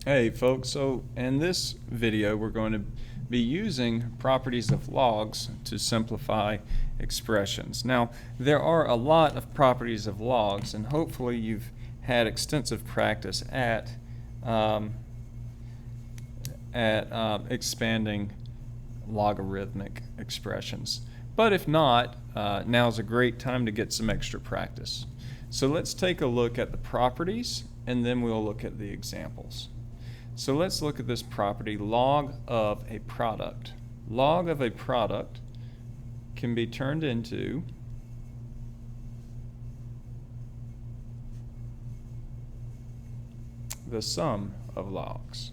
Hey folks, so in this video we're going to be using properties of logs to simplify expressions. Now there are a lot of properties of logs, and hopefully you've had extensive practice at expanding logarithmic expressions. But if not, now's a great time to get some extra practice. So let's take a look at the properties and then we'll look at the examples. So let's look at this property, log of a product. Log of a product can be turned into the sum of logs.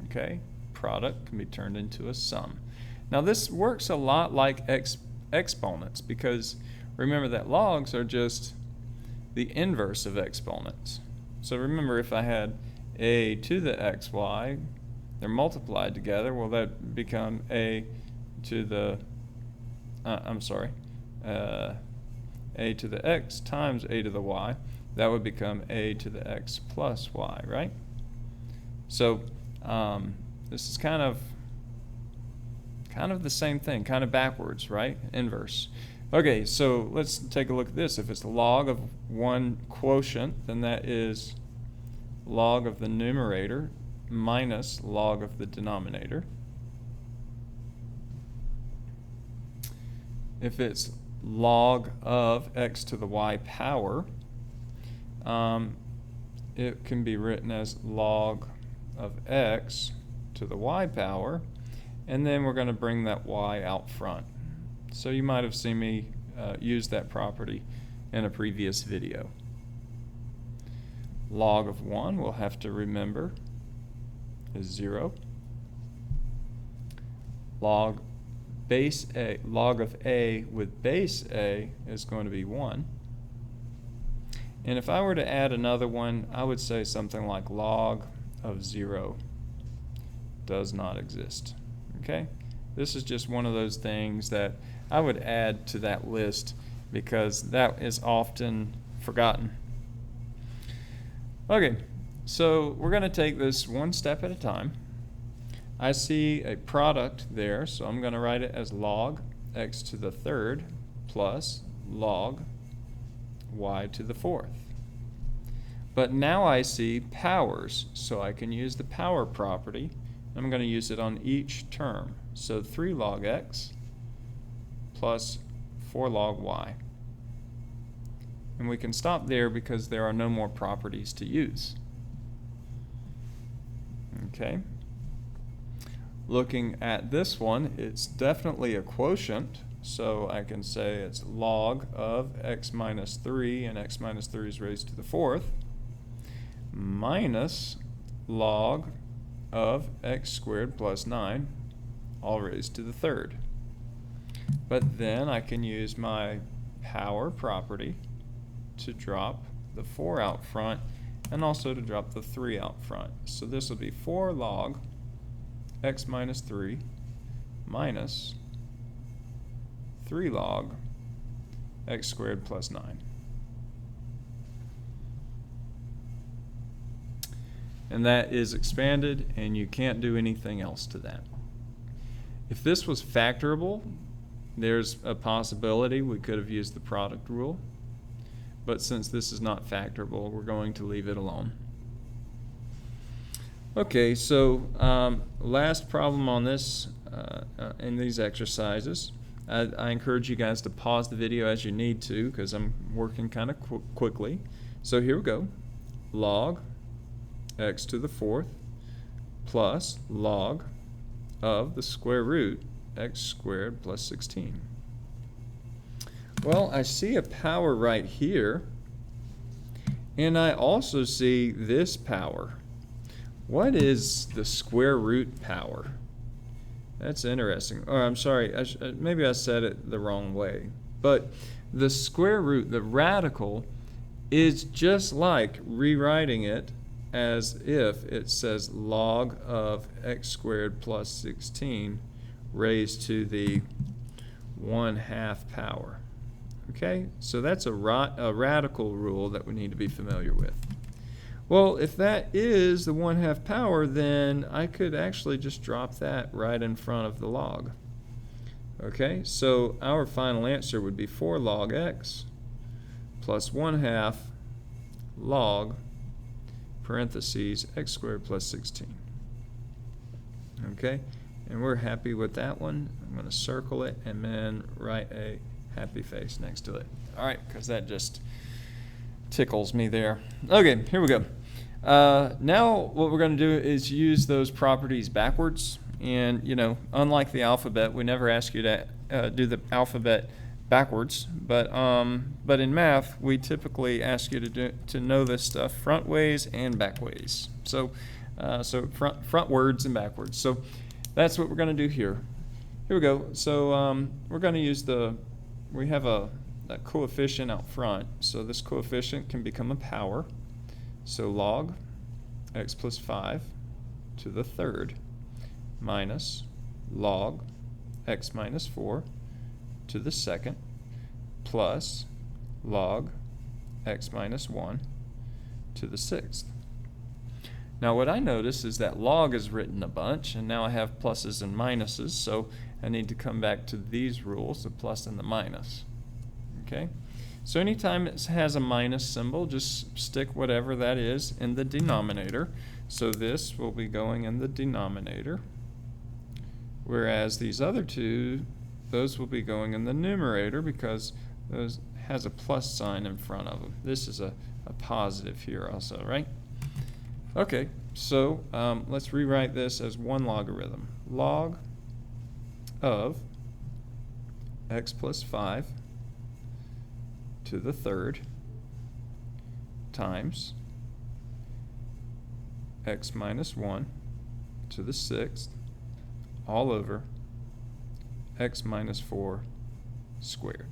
Okay? Product can be turned into a sum. Now this works a lot like exponents, because remember that logs are just the inverse of exponents. So remember, if I had a to the xy, they're multiplied together, well, that become a to the a to the x times a to the y. That would become a to the x plus y, right? So this is kind of the same thing, kind of backwards, right? Inverse. Okay, so let's take a look at this. If it's log of one quotient, then that is log of the numerator minus log of the denominator. If it's log of x to the y power, it can be written as log of x to the y power, and then we're going to bring that y out front. So you might have seen me use that property in a previous video. Log of 1, we'll have to remember, is 0. Log of a with base a is going to be 1. And if I were to add another one, I would say something like log of 0 does not exist. Okay? This is just one of those things that I would add to that list because that is often forgotten. Okay, so we're going to take this one step at a time. I see a product there, so I'm going to write it as log x to the third plus log y to the fourth. But now I see powers, so I can use the power property. I'm going to use it on each term. So 3 log x plus 4 log y. And we can stop there because there are no more properties to use. Okay. Looking at this one, it's definitely a quotient, so I can say it's log of x minus 3, and x minus 3 is raised to the fourth, minus log of x squared plus 9, all raised to the third. But then I can use my power property to drop the 4 out front and also to drop the 3 out front. So this will be 4 log x minus 3 minus 3 log x squared plus 9. And that is expanded, and you can't do anything else to that. If this was factorable, there's a possibility we could have used the product rule. But since this is not factorable, we're going to leave it alone. Okay, so last problem on this, in these exercises, I encourage you guys to pause the video as you need to, because I'm working kind of quickly. So here we go. Log x to the fourth plus log of the square root x squared plus 16. Well, I see a power right here, and I also see this power. What is the square root power? That's interesting. Or I'm sorry, maybe I said it the wrong way. But the square root, the radical, is just like rewriting it as if it says log of x squared plus 16 raised to the 1/2 power. Okay, so that's a radical rule that we need to be familiar with. Well, if that is the 1/2 power, then I could actually just drop that right in front of the log. Okay, so our final answer would be 4 log x plus 1/2 log parentheses x squared plus 16. Okay, and we're happy with that one. I'm going to circle it and then write a happy face next to it. All right, because that just tickles me there. Okay, here we go. Now what we're going to do is use those properties backwards. And, you know, unlike the alphabet, we never ask you to do the alphabet backwards. But in math, we typically ask you to know this stuff front ways and back ways. So front words and backwards. So that's what we're going to do here. Here we go. So we're going to use we have a coefficient out front. So this coefficient can become a power. So log x plus 5 to the third minus log x minus 4 to the second plus log x minus 1 to the sixth. Now what I notice is that log is written a bunch, and now I have pluses and minuses, so I need to come back to these rules, the plus and the minus. Okay? So anytime it has a minus symbol, just stick whatever that is in the denominator. So this will be going in the denominator, whereas these other two, those will be going in the numerator because those has a plus sign in front of them. This is a positive here also, right? Okay, so let's rewrite this as one logarithm. Log of x plus 5 to the third times x minus 1 to the sixth all over x minus 4 squared.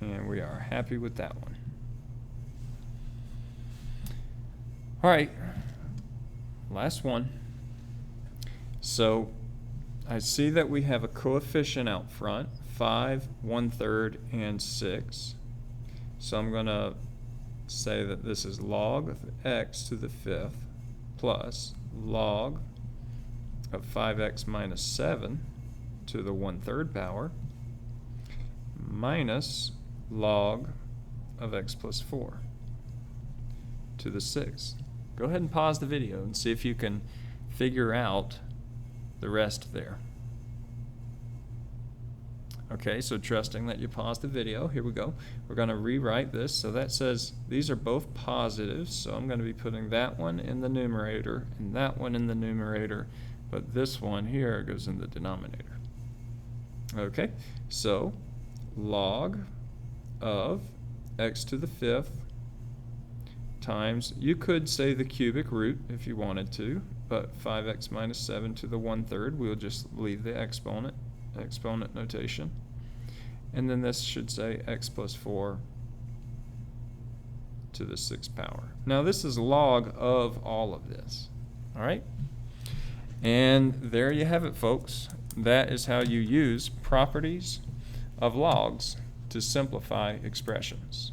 And we are happy with that one. All right, last one. So I see that we have a coefficient out front, 5, 1/3, and 6. So I'm going to say that this is log of x to the fifth plus log of 5x minus 7 to the 1/3 power minus log of x plus 4 to the sixth. Go ahead and pause the video and see if you can figure out the rest there. Okay, so trusting that you paused the video, here we go. We're going to rewrite this. So that says these are both positives, so I'm going to be putting that one in the numerator and that one in the numerator, but this one here goes in the denominator. Okay, so log of x to the fifth times, you could say the cubic root if you wanted to, but 5x minus 7 to the 1/3, we'll just leave the exponent notation. And then this should say x plus 4 to the 6th power. Now this is log of all of this. All right? And there you have it, folks. That is how you use properties of logs to simplify expressions.